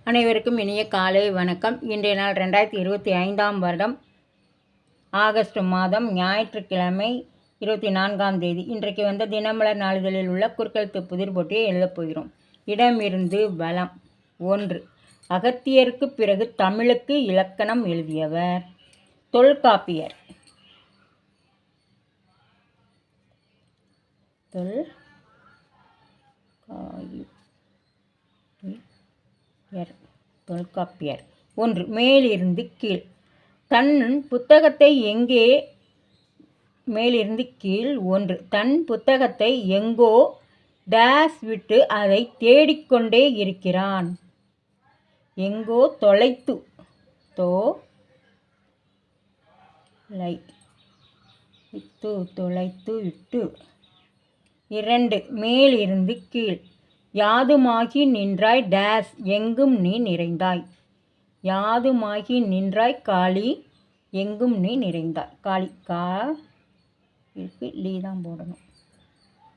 அனைவருக்கும் இனிய காலை வணக்கம். இன்றைய நாள் 2025ஆம் வருடம் ஆகஸ்ட் மாதம் ஞாயிற்றுக்கிழமை 24ஆம் தேதி. இன்றைக்கு வந்த தினமலர் நாளிதழில் உள்ள குறுக்கெழுத்து புதிர் போட்டியை எழுதப் போகிறோம். இடமிருந்து வலம். 1. அகத்தியருக்கு பிறகு தமிழுக்கு இலக்கணம் எழுதியவர் தொல்காப்பியர். தொல்காப்பியர். 1. மேலிருந்து கீழ். தன் புத்தகத்தை எங்கே மேலிருந்து கீழ் 1. தன் புத்தகத்தை எங்கோ டேஸ் விட்டு அதை தேடிக்கொண்டே இருக்கிறான். எங்கோ தொலைத்து தொலைத்து விட்டு. 2. மேலிருந்து கீழ். யாதுமாகி நின்றாய் டேஸ் எங்கும் நீ நிறைந்தாய். யாதுமாகி நின்றாய் காளி எங்கும் நீ நிறைந்தாய். காளி லீ தான் போடணும்.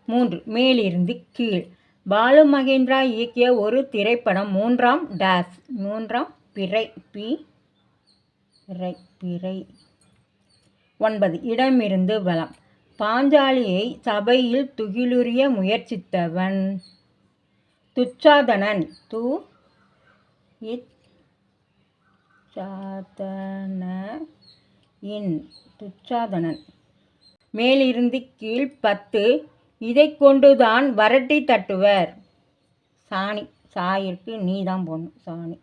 3. மேலிருந்து கீழ். பாலு மகேந்திரா இயக்கிய ஒரு திரைப்படம் 3ஆம் டேஸ் 3ஆம் பிறை பிறை. 9. இடமிருந்து வலம். பாஞ்சாலியை சபையில் துகிலுரிய முயற்சித்தவன் துச்சாதனன். துச்சாதனன். மேலிருந்து கீழ் 10. இதை கொண்டுதான் வரட்டி தட்டுவர். சாணி. சாயிற்கு நீ தான் போடணும். சாணி.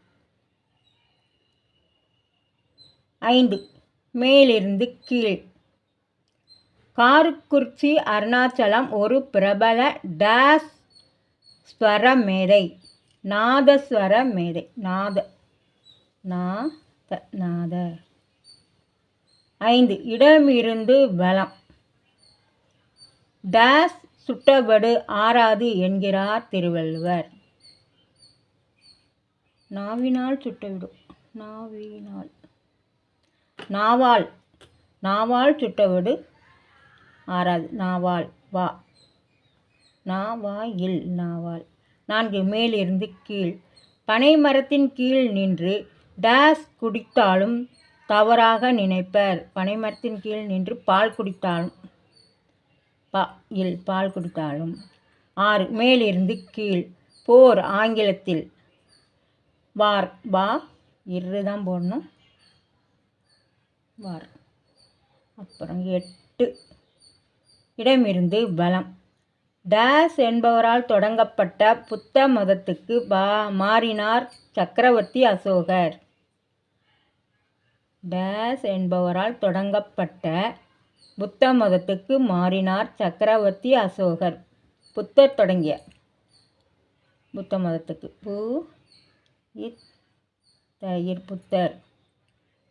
5. மேலிருந்து கீழ். காரக்குறிச்சி அருணாச்சலம் ஒரு பிரபல டேஸ் ஸ்வர மேதை. நாதஸ்வர மேதை. நாத. 5. இடமிருந்து வலம். டேஸ் சுட்டபடு ஆறாது என்கிறார் திருவள்ளுவர். நாவினால் சுட்டவிடும். நாவால் சுட்டவிடு ஆறாது. நாவால் வா. நாவாயில் நாவால். 4. மேலிருந்து கீழ். பனை மரத்தின் கீழ் நின்று டேஸ் குடித்தாலும் தவறாக நினைப்பர். பனை மரத்தின் கீழ் நின்று பால் குடித்தாலும் பால் குடித்தாலும். 6. மேலிருந்து கீழ். போர் ஆங்கிலத்தில் வார். தான் போடணும். வார். அப்புறம் 8. இடமிருந்து வலம். டேஸ் என்பவரால் தொடங்கப்பட்ட புத்த மதத்துக்கு மாறினார் சக்கரவர்த்தி அசோகர். டேஸ் என்பவரால் தொடங்கப்பட்ட புத்த மதத்துக்கு மாறினார் சக்கரவர்த்தி அசோகர். புத்தர் தொடங்கிய புத்த மதத்துக்கு புத்தர்.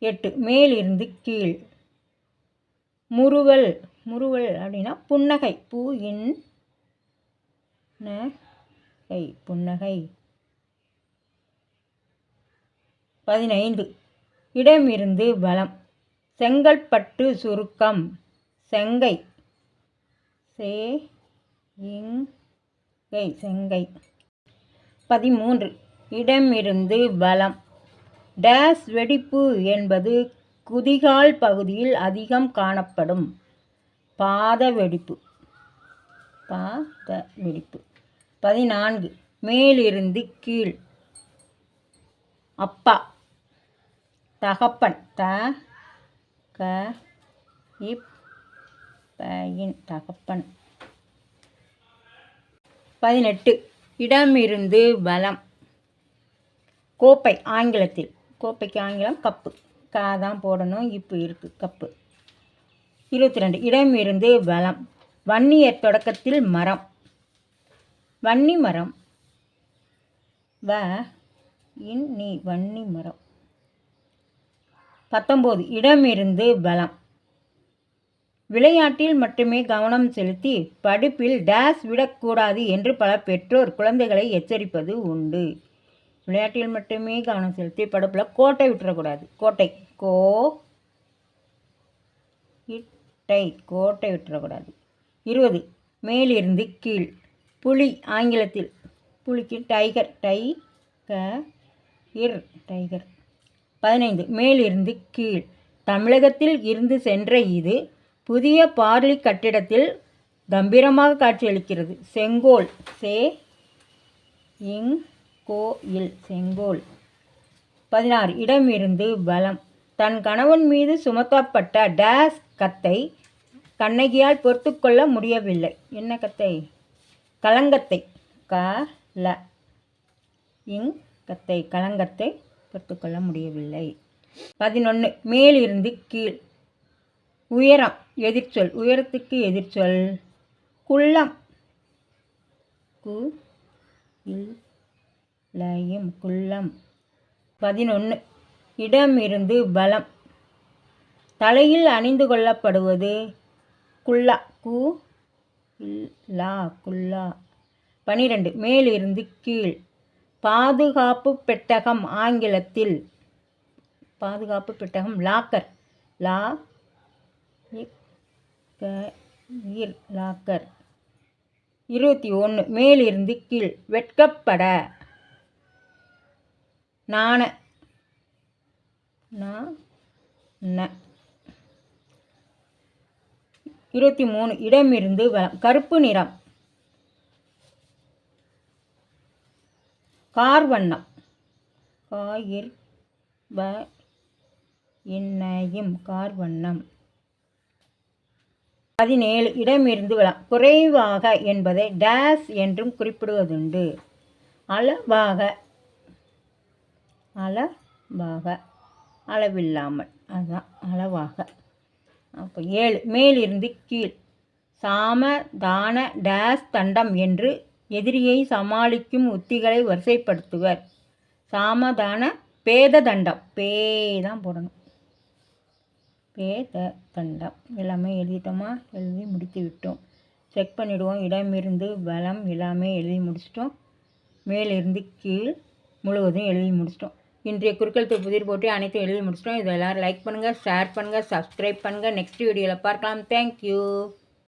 8. மேலிருந்து கீழ். முறுவல் அப்படின்னா புன்னகை. புன்னகை. 15. இடமிருந்து வலம். செங்கல்பட்டு சுருக்கம். செங்கை. செங்கை. 13. இடமிருந்து வலம். டேஸ் வெடிப்பு என்பது குதிகால் பகுதியில் அதிகம் காணப்படும். பாத வெடிப்பு. 14. மேலிருந்து கீழ். அப்பா. தகப்பன். தகப்பன். 18. இடமிருந்து வலம். கோப்பை ஆங்கிலத்தில். கோப்பைக்கு ஆங்கிலம் கப்பு. தான் போடணும். இருக்கு கப்பு. 22. இடமிருந்து வலம். வன்னியர் தொடக்கத்தில் மரம். வன்னி மரம். வன்னி மரம். 19. இடமிருந்து வலம். விளையாட்டில் மட்டுமே கவனம் செலுத்தி படிப்பில் டேஸ் விடக்கூடாது என்று பல பெற்றோர் குழந்தைகளை எச்சரிப்பது உண்டு. விளையாட்டில் மட்டுமே கவனம் செலுத்தி படிப்பில் கோட்டை விட்டுறக்கூடாது. கோட்டை. கோட்டை விட்டுறக்கூடாது. 20. மேலிருந்து கீழ். புலி ஆங்கிலத்தில். புலிக்கு டைகர். டைகர். 15 மேலிருந்து கீழ். தமிழகத்தில் இருந்து சென்ற இது புதிய பார்லி கட்டிடத்தில் கம்பீரமாக காட்சியளிக்கிறது. செங்கோல். கோயில் செங்கோல். 16 இடமிருந்து பலம். தன் கணவன் மீது சுமத்தப்பட்ட டேஸ் கத்தை கண்ணகியால் பொறுத்து கொள்ள முடியவில்லை. என்ன கத்தை? களங்கத்தை. கத்தை களங்கத்தை பொறுத்து கொள்ள முடியவில்லை. 11 மேலிருந்து கீழ். உயரம் எதிர்ச்சொல். உயரத்துக்கு எதிர்ச்சொல் குள்ளம். குள்ளம். 11 இடமிருந்து பலம். தலையில் அணிந்து கொள்ளப்படுவது குல்லா. குல்லா. 12 மேலிருந்து கீழ். பாதுகாப்பு பெட்டகம். ஆங்கிலத்தில் பாதுகாப்பு பெட்டகம் லாக்கர். லாக்கர். 21 மேலிருந்து கீழ். வெட்கப்பட. நாண. 23 இடமிருந்து வலம். கருப்பு நிறம். கார்வண்ணம். கார்வண்ணம். 17 இடமிருந்து வலம். குறைவாக என்பதை டேஸ் என்றும் குறிப்பிடுவதுண்டு. அளவாக. அளவில்லாமல். அதுதான் அளவாக. அப்போ 7 மேலிருந்து கீழ். சாமதான டேஸ் தண்டம் என்று எதிரியை சமாளிக்கும் உத்திகளை வரிசைப்படுத்துவர். சாமதான பேத தண்டம். தான் போடணும். பேத தண்டம். எல்லாமே எழுதிட்டோமா? எழுதி முடித்து விட்டோம். செக் பண்ணிவிடுவோம். இடமிருந்து பலம் எல்லாமே எழுதி முடிச்சிட்டோம். மேலிருந்து கீழ் முழுவதும் எழுதி முடிச்சிட்டோம். இன்றைய குறுக்கெழுத்து புதிர் போட்டு அனைத்தும் எழுதி முடிச்சிட்டோம். இதை எல்லோரும் லைக் பண்ணுங்கள், ஷேர் பண்ணுங்கள், சப்ஸ்கிரைப் பண்ணுங்கள். நெக்ஸ்ட் வீடியோவில் பார்க்கலாம். தேங்க்யூ.